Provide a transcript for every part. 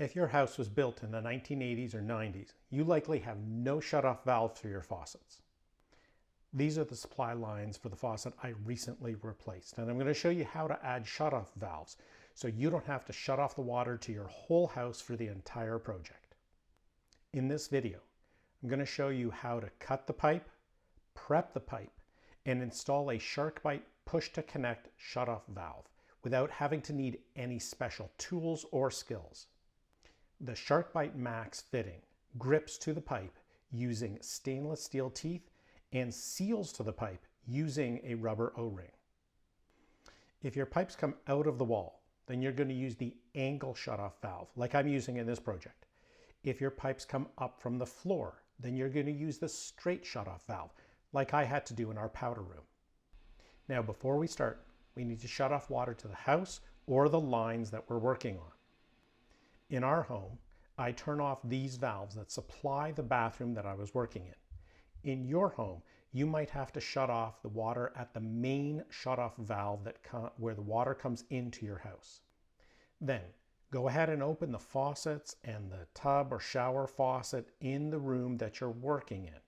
If your house was built in the 1980s or 90s, you likely have no shutoff valves for your faucets. These are the supply lines for the faucet I recently replaced, and I'm going to show you how to add shutoff valves so you don't have to shut off the water to your whole house for the entire project. In this video, I'm going to show you how to cut the pipe, prep the pipe, and install a SharkBite push-to-connect shutoff valve without having to need any special tools or skills. The SharkBite Max fitting grips to the pipe using stainless steel teeth and seals to the pipe using a rubber O-ring. If your pipes come out of the wall, then you're going to use the angle shutoff valve like I'm using in this project. If your pipes come up from the floor, then you're going to use the straight shutoff valve like I had to do in our powder room. Now before we start, we need to shut off water to the house or the lines that we're working on. In our home, I turn off these valves that supply the bathroom that I was working in. In your home, you might have to shut off the water at the main shutoff valve where the water comes into your house. Then, go ahead and open the faucets and the tub or shower faucet in the room that you're working in.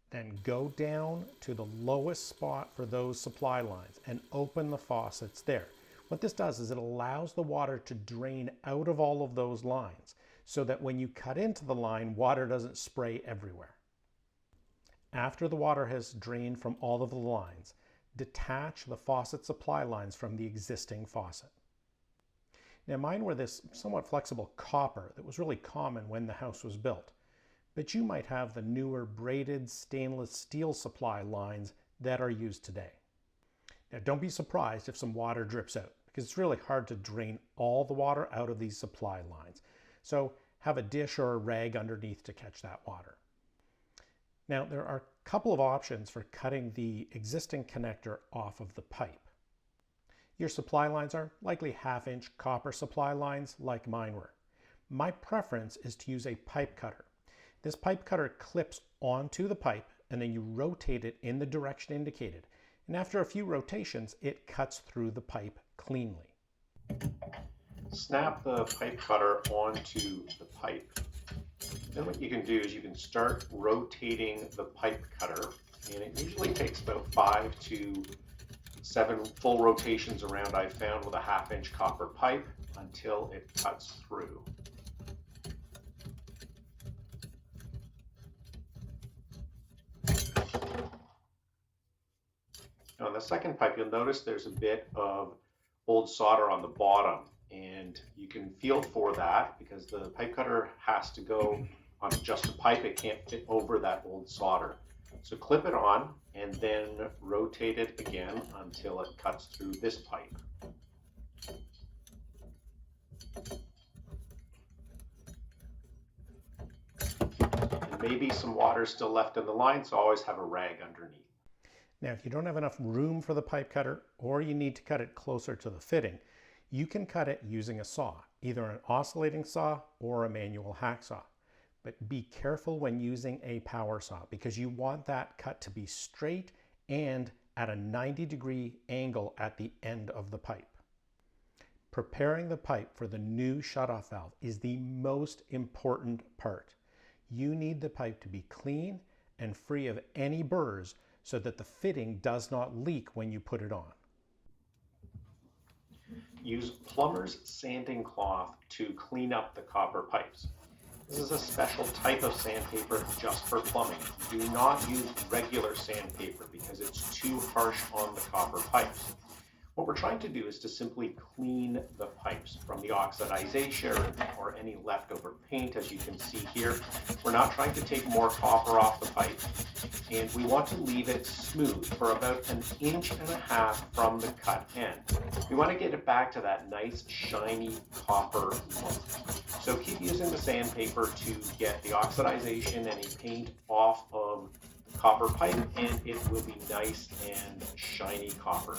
Then go down to the lowest spot for those supply lines and open the faucets there. What this does is it allows the water to drain out of all of those lines so that when you cut into the line, water doesn't spray everywhere. After the water has drained from all of the lines, detach the faucet supply lines from the existing faucet. Now mine were this somewhat flexible copper that was really common when the house was built, but you might have the newer braided stainless steel supply lines that are used today. Now don't be surprised if some water drips out, because it's really hard to drain all the water out of these supply lines. So have a dish or a rag underneath to catch that water. Now there are a couple of options for cutting the existing connector off of the pipe. Your supply lines are likely 1/2-inch copper supply lines like mine were. My preference is to use a pipe cutter. This pipe cutter clips onto the pipe and then you rotate it in the direction indicated. And after a few rotations, it cuts through the pipe cleanly. Snap the pipe cutter onto the pipe. Then what you can do is you can start rotating the pipe cutter, and it usually takes about 5 to 7 full rotations around, I've found, with a 1/2-inch copper pipe until it cuts through. Now on the second pipe, you'll notice there's a bit of old solder on the bottom, and you can feel for that because the pipe cutter has to go on just a pipe. It can't fit over that old solder. So clip it on and then rotate it again until it cuts through this pipe. And maybe some water still left in the line, so always have a rag underneath. Now, if you don't have enough room for the pipe cutter or you need to cut it closer to the fitting, you can cut it using a saw, either an oscillating saw or a manual hacksaw. But be careful when using a power saw because you want that cut to be straight and at a 90-degree angle at the end of the pipe. Preparing the pipe for the new shutoff valve is the most important part. You need the pipe to be clean and free of any burrs so that the fitting does not leak when you put it on. Use plumber's sanding cloth to clean up the copper pipes. This is a special type of sandpaper just for plumbing. Do not use regular sandpaper because it's too harsh on the copper pipes. What we're trying to do is to simply clean the pipes from the oxidization or any leftover paint, as you can see here. We're not trying to take more copper off the pipe, and we want to leave it smooth for about 1.5 inches from the cut end. We want to get it back to that nice shiny copper look. So keep using the sandpaper to get the oxidization, any paint off of the copper pipe, and it will be nice and shiny copper.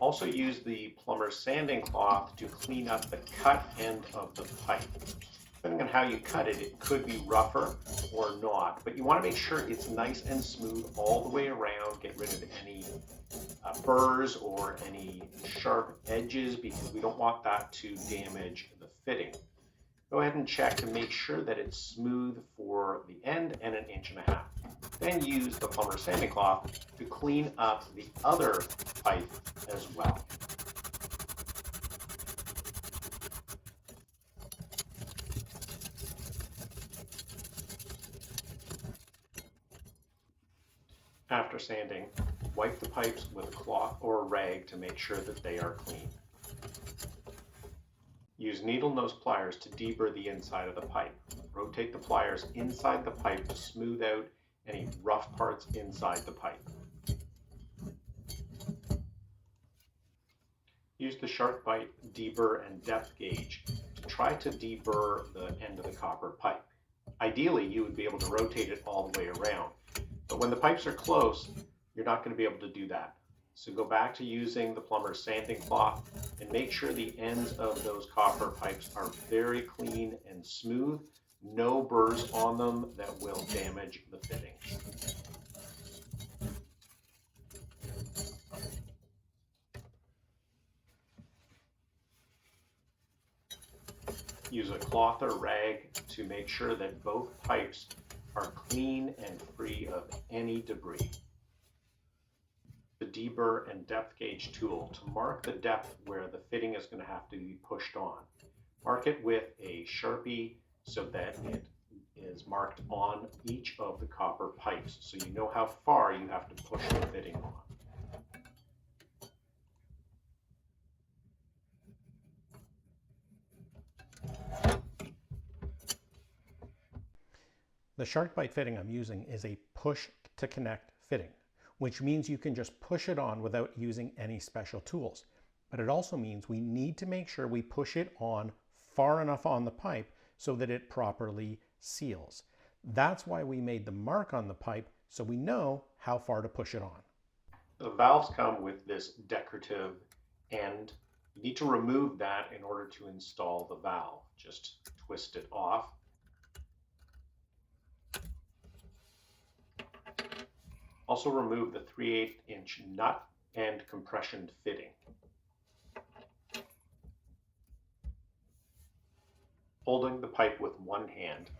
Also use the plumber's sanding cloth to clean up the cut end of the pipe. Depending on how you cut it, it could be rougher or not, but you want to make sure it's nice and smooth all the way around. Get rid of any burrs or any sharp edges because we don't want that to damage the fitting. Go ahead and check to make sure that it's smooth for the end and 1.5 inches. Then use the plumber's sanding cloth to clean up the other pipe as well. After sanding, wipe the pipes with a cloth or a rag to make sure that they are clean. Use needle nose pliers to deburr the inside of the pipe. Rotate the pliers inside the pipe to smooth out any rough parts inside the pipe. Use the SharkBite deburr and depth gauge to try to deburr the end of the copper pipe. Ideally, you would be able to rotate it all the way around, but when the pipes are close, you're not going to be able to do that. So go back to using the plumber's sanding cloth and make sure the ends of those copper pipes are very clean and smooth. No burrs on them that will damage the fittings. Use a cloth or rag to make sure that both pipes are clean and free of any debris. The deburr and depth gauge tool to mark the depth where the fitting is going to have to be pushed on. Mark it with a Sharpie so that it is marked on each of the copper pipes so you know how far you have to push the fitting on. The SharkBite fitting I'm using is a push to connect fitting, which means you can just push it on without using any special tools. But it also means we need to make sure we push it on far enough on the pipe so that it properly seals. That's why we made the mark on the pipe so we know how far to push it on. The valves come with this decorative end. You need to remove that in order to install the valve. Just twist it off. Also remove the 3/8 inch nut and compression fitting. Holding the pipe with one hand,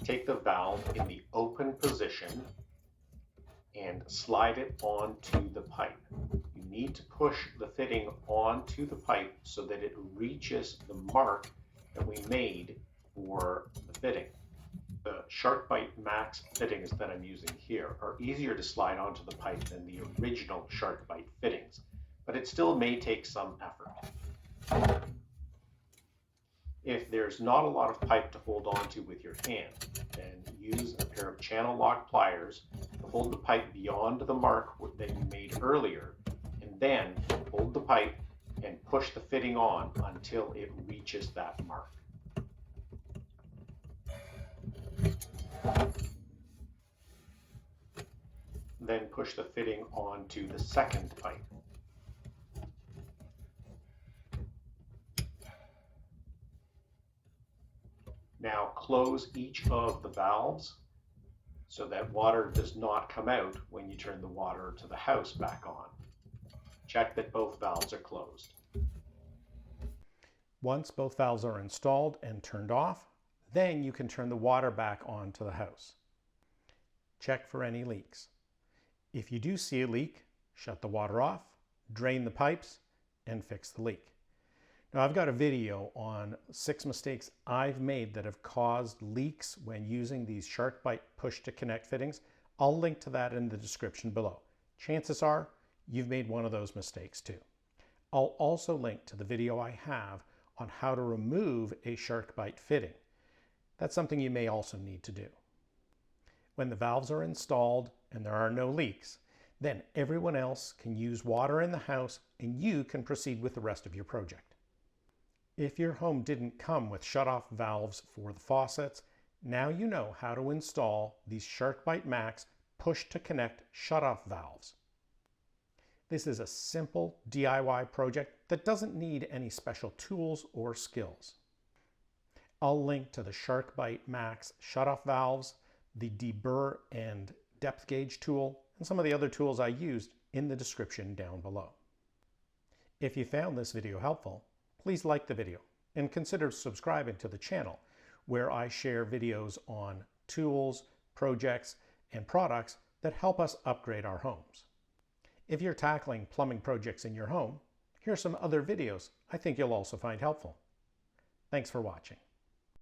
take the valve in the open position and slide it onto the pipe. You need to push the fitting onto the pipe so that it reaches the mark that we made for the fitting. The SharkBite Max fittings that I'm using here are easier to slide onto the pipe than the original SharkBite fittings, but it still may take some effort. If there's not a lot of pipe to hold onto with your hand, then use a pair of channel lock pliers to hold the pipe beyond the mark that you made earlier, and then hold the pipe and push the fitting on until it reaches that mark. Then push the fitting onto the second pipe. Now close each of the valves so that water does not come out when you turn the water to the house back on. Check that both valves are closed. Once both valves are installed and turned off, then you can turn the water back on to the house. Check for any leaks. If you do see a leak, shut the water off, drain the pipes, and fix the leak. Now I've got a video on 6 mistakes I've made that have caused leaks when using these SharkBite push to connect fittings. I'll link to that in the description below. Chances are you've made one of those mistakes too. I'll also link to the video I have on how to remove a SharkBite fitting. That's something you may also need to do. When the valves are installed and there are no leaks, then everyone else can use water in the house and you can proceed with the rest of your project. If your home didn't come with shutoff valves for the faucets, now you know how to install these SharkBite Max push to connect shutoff valves. This is a simple DIY project that doesn't need any special tools or skills. I'll link to the SharkBite Max shutoff valves, the deburr and depth gauge tool, and some of the other tools I used in the description down below. If you found this video helpful, please like the video and consider subscribing to the channel where I share videos on tools, projects, and products that help us upgrade our homes. If you're tackling plumbing projects in your home, here are some other videos I think you'll also find helpful. Thanks for watching.